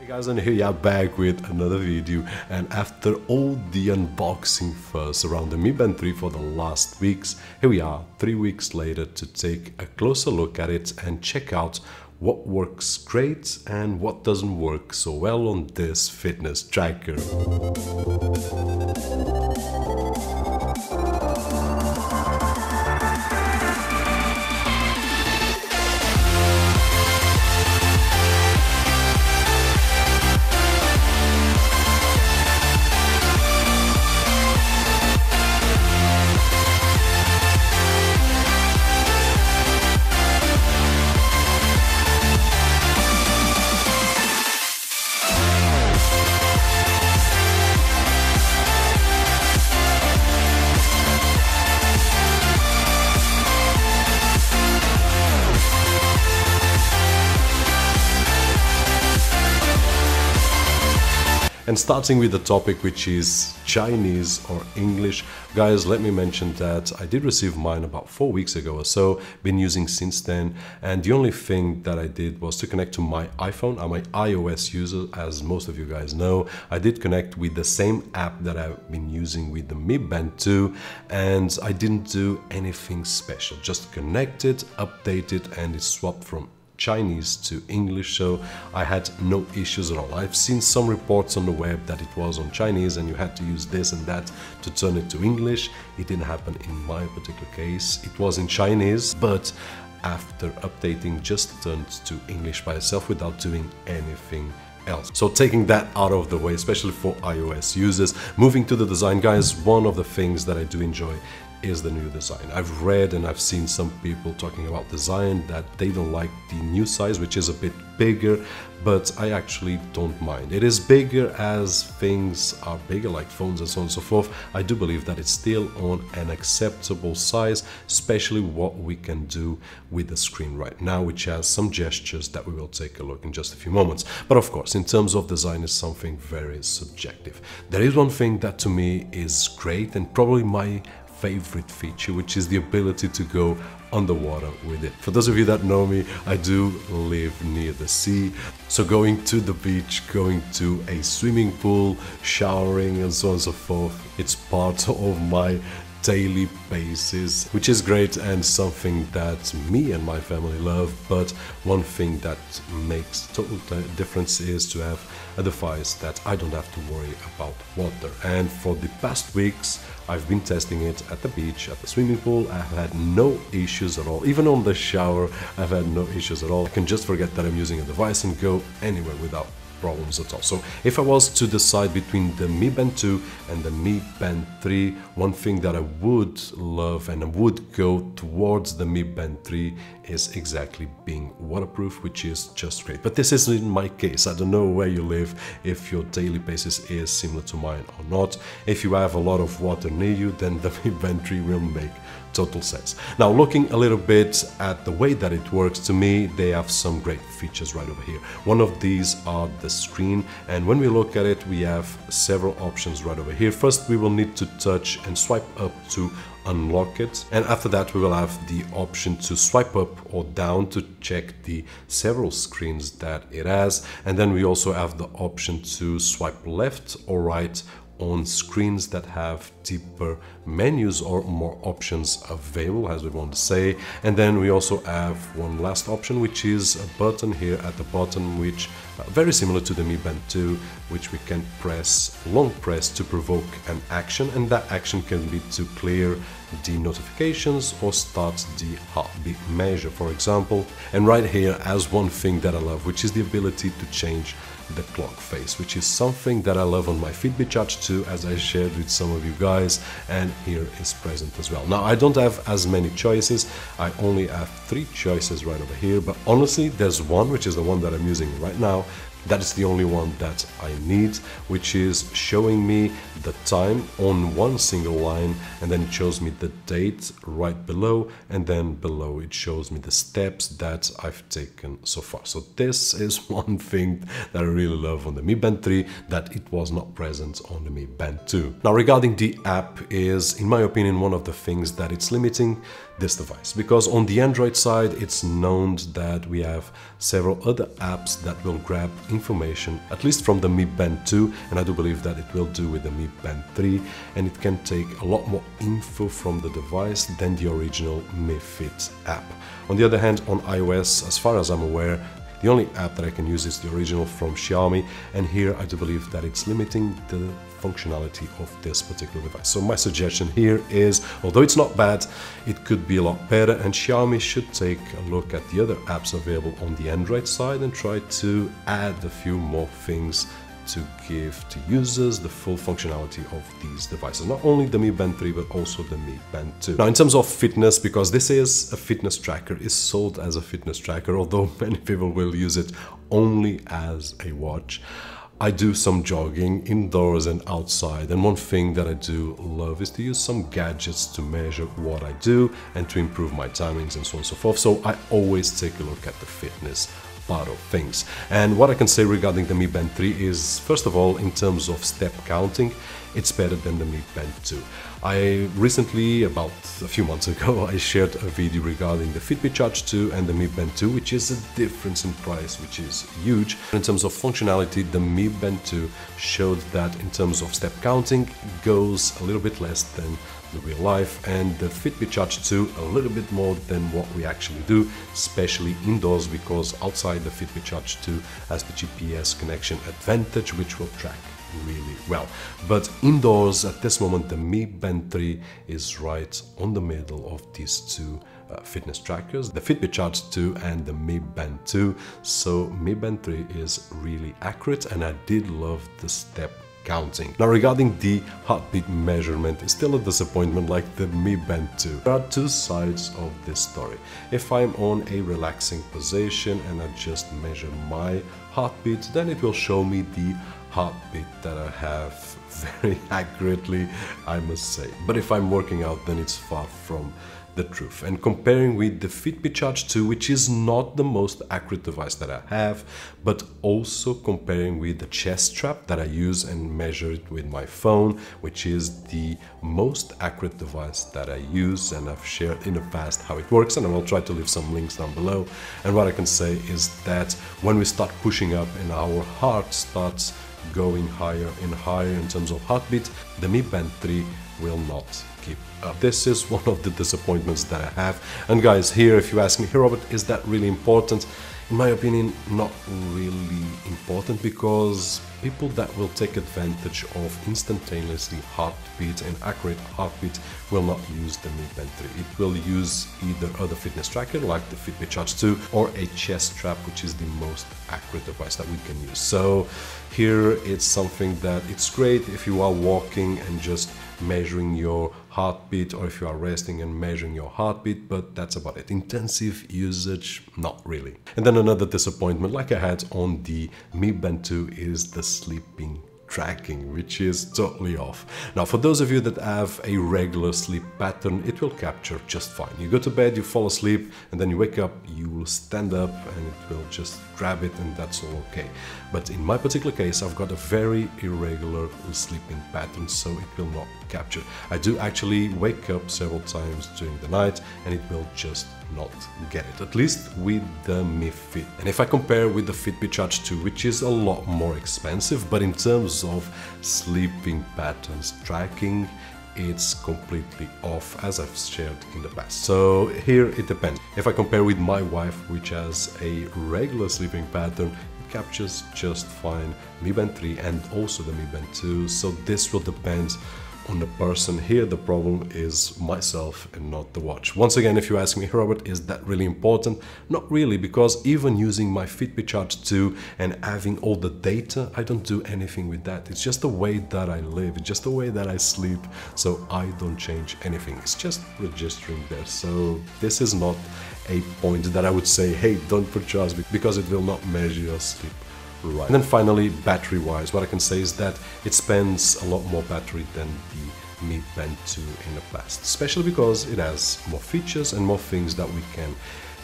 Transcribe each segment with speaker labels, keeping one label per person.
Speaker 1: Hey guys, and here we are back with another video, and after all the unboxing fuss around the Mi Band 3 for the last weeks, here we are 3 weeks later to take a closer look at it and check out what works great and what doesn't work so well on this fitness tracker. And starting with the topic, which is Chinese or English, guys, let me mention that I did receive mine about 4 weeks ago or so, been using since then, and the only thing that I did was to connect to my iPhone. I'm an iOS user, as most of you guys know. I did connect with the same app that I've been using with the Mi Band 2, and I didn't do anything special, just connected, updated, and it swapped from Chinese to English, so I had no issues at all. I've seen some reports on the web that it was on Chinese and you had to use this and that to turn it to English. It didn't happen in my particular case. It was in Chinese, but after updating just turned to English by itself without doing anything else. So taking that out of the way, especially for iOS users, moving to the design, guys, one of the things that I do enjoy is the new design. I've read and I've seen some people talking about design that they don't like the new size, which is a bit bigger, but I actually don't mind. It is bigger as things are bigger, like phones and so on and so forth. I do believe that it's still on an acceptable size, especially what we can do with the screen right now, which has some gestures that we will take a look in just a few moments. But of course, in terms of design, is something very subjective. There is one thing that to me is great and probably my favorite feature, which is the ability to go underwater with it. For those of you that know me, I do live near the sea, so going to the beach, going to a swimming pool, showering and so on and so forth, it's part of my daily basis, which is great and something that me and my family love. But one thing that makes total difference is to have a device that I don't have to worry about water. And for the past weeks I've been testing it at the beach, at the swimming pool. I've had no issues at all. Even on the shower I've had no issues at all. I can just forget that I'm using a device and go anywhere without problems at all. So if I was to decide between the Mi Band 2 and the Mi Band 3, one thing that I would love and I would go towards the Mi Band 3 is exactly being waterproof, which is just great. But this isn't my case. I don't know where you live, if your daily basis is similar to mine or not. If you have a lot of water near you, then the Mi Band 3 will make total sense. Now, looking a little bit at the way that it works, to me they have some great features right over here. One of these are the screen, and when we look at it we have several options right over here. First, we will need to touch and swipe up to unlock it, and after that we will have the option to swipe up or down to check the several screens that it has, and then we also have the option to swipe left or right on screens that have deeper menus or more options available, as we want to say. And then we also have one last option, which is a button here at the bottom, which very similar to the Mi Band 2, which we can press, long press, to provoke an action, and that action can be to clear the notifications or start the heartbeat measure, for example. And right here as one thing that I love, which is the ability to change the clock face, which is something that I love on my Fitbit Charge 2, as I shared with some of you guys, and here is present as well. Now, I don't have as many choices. I only have 3 choices right over here, but honestly there's one, which is the one that I'm using right now, That is the only one that I need, which is showing me the time on one single line, and then it shows me the date right below, and then below it shows me the steps that I've taken so far. So this is one thing that I really love on the Mi Band 3 that it was not present on the Mi Band 2. Now, regarding the app is, in my opinion, one of the things that it's limiting this device, because on the Android side it's known that we have several other apps that will grab information, at least from the Mi Band 2, and I do believe that it will do with the Mi Band 3, and it can take a lot more info from the device than the original Mi Fit app. On the other hand, on iOS, as far as I'm aware, the only app that I can use is the original from Xiaomi, and here I do believe that it's limiting the functionality of this particular device. So my suggestion here is, although it's not bad, it could be a lot better, and Xiaomi should take a look at the other apps available on the Android side and try to add a few more things to give to users the full functionality of these devices. Not only the Mi Band 3, but also the Mi Band 2. Now, in terms of fitness, because this is a fitness tracker, is sold as a fitness tracker, although many people will use it only as a watch. I do some jogging indoors and outside, and one thing that I do love is to use some gadgets to measure what I do and to improve my timings and so on and so forth. So I always take a look at the fitness part of things. And what I can say regarding the Mi Band 3 is, first of all, in terms of step counting, it's better than the Mi Band 2. I recently, about a few months ago, I shared a video regarding the Fitbit Charge 2 and the Mi Band 2, which is a difference in price, which is huge. In terms of functionality, the Mi Band 2 showed that in terms of step counting, it goes a little bit less than the real life, and the Fitbit Charge 2 a little bit more than what we actually do, especially indoors, because outside the Fitbit Charge 2 has the GPS connection advantage, which will track really well. But indoors, at this moment, the Mi Band 3 is right on the middle of these two fitness trackers, the Fitbit Charge 2 and the Mi Band 2. So Mi Band 3 is really accurate, and I did love the step counting. Now, regarding the heartbeat measurement, it's still a disappointment like the Mi Band 2. There are two sides of this story. If I'm on a relaxing position and I just measure my heartbeat, then it will show me the heartbeat that I have very accurately, I must say. But if I'm working out, then it's far from the truth. And comparing with the Fitbit Charge 2, which is not the most accurate device that I have, but also comparing with the chest strap that I use and measure it with my phone, which is the most accurate device that I use, and I've shared in the past how it works, and I will try to leave some links down below. And what I can say is that when we start pushing up and our heart starts going higher and higher in terms of heartbeat, the Mi Band 3 will not keep up. This is one of the disappointments that I have. And guys, here, if you ask me, hey Robert, is that really important? In my opinion, not really important, because people that will take advantage of instantaneously heartbeat and accurate heartbeat will not use the Mi Band 3. It will use either other fitness tracker like the Fitbit Charge 2 or a chest strap, which is the most accurate device that we can use. So here it's something that it's great if you are walking and just measuring your heartbeat, or if you are resting and measuring your heartbeat, but that's about it. Intensive usage, not really. And then another disappointment like I had on the Mi Band 2 is the sleeping tracking, which is totally off. Now, for those of you that have a regular sleep pattern, it will capture just fine. You go to bed, you fall asleep, and then you wake up, you will stand up and it will just grab it, and that's all okay. But in my particular case, I've got a very irregular sleeping pattern, so it will not capture. I do actually wake up several times during the night, and it will just not get it, at least with the Mi Fit. And if I compare with the Fitbit Charge 2, which is a lot more expensive, but in terms of sleeping patterns tracking, it's completely off, as I've shared in the past. So here it depends. If I compare with my wife, which has a regular sleeping pattern, it captures just fine Mi Band 3 and also the Mi Band 2. So this will depend on the person. Here the problem is myself and not the watch. Once again, if you ask me, Robert, is that really important? Not really, because even using my Fitbit Charge 2 and having all the data, I don't do anything with that. It's just the way that I live, it's just the way that I sleep, so I don't change anything. It's just registering there. So this is not a point that I would say, hey, don't purchase, because it will not measure your sleep. Right. And then finally, battery wise, what I can say is that it spends a lot more battery than the Mi Band 2 in the past, especially because it has more features and more things that we can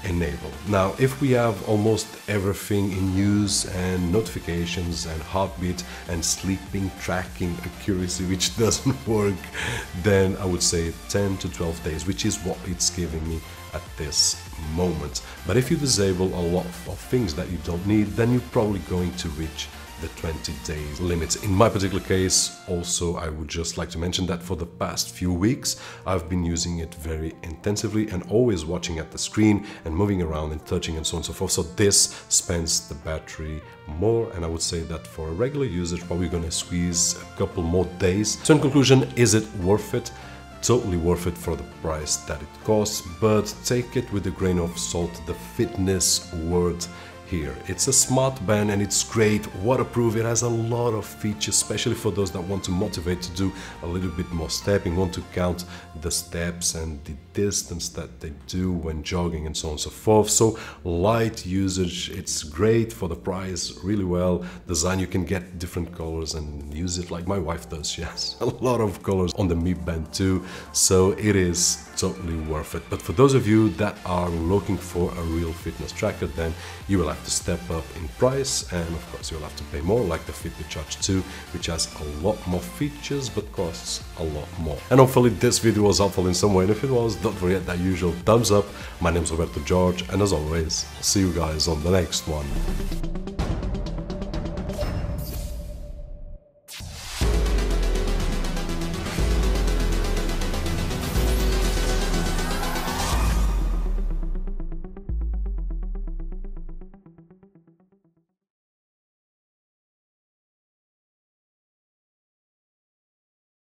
Speaker 1: enable. Now, if we have almost everything in use and notifications and heartbeat and sleeping tracking accuracy, which doesn't work, then I would say 10 to 12 days, which is what it's giving me at this moment. But if you disable a lot of things that you don't need, then you're probably going to reach the 20 days limit. In my particular case, also, I would just like to mention that for the past few weeks, I've been using it very intensively and always watching at the screen and moving around and touching and so on and so forth. So this spends the battery more, and I would say that for a regular usage, probably gonna squeeze a couple more days. So in conclusion, is it worth it? Totally worth it for the price that it costs, but take it with a grain of salt, the fitness word here. It's a smart band and it's great, waterproof, it has a lot of features, especially for those that want to motivate to do a little bit more stepping, want to count the steps and the distance that they do when jogging and so on and so forth. So light usage, it's great for the price, really well designed. You can get different colors and use it like my wife does. She has a lot of colors on the Mi Band too, so it is totally worth it. But for those of you that are looking for a real fitness tracker, then you will have to step up in price, and of course you'll have to pay more, like the Fitbit Charge 2, which has a lot more features but costs a lot more. And hopefully this video was helpful in some way, and if it was, don't forget that usual thumbs up. My name is Roberto Jorge, and as always, I'll see you guys on the next one.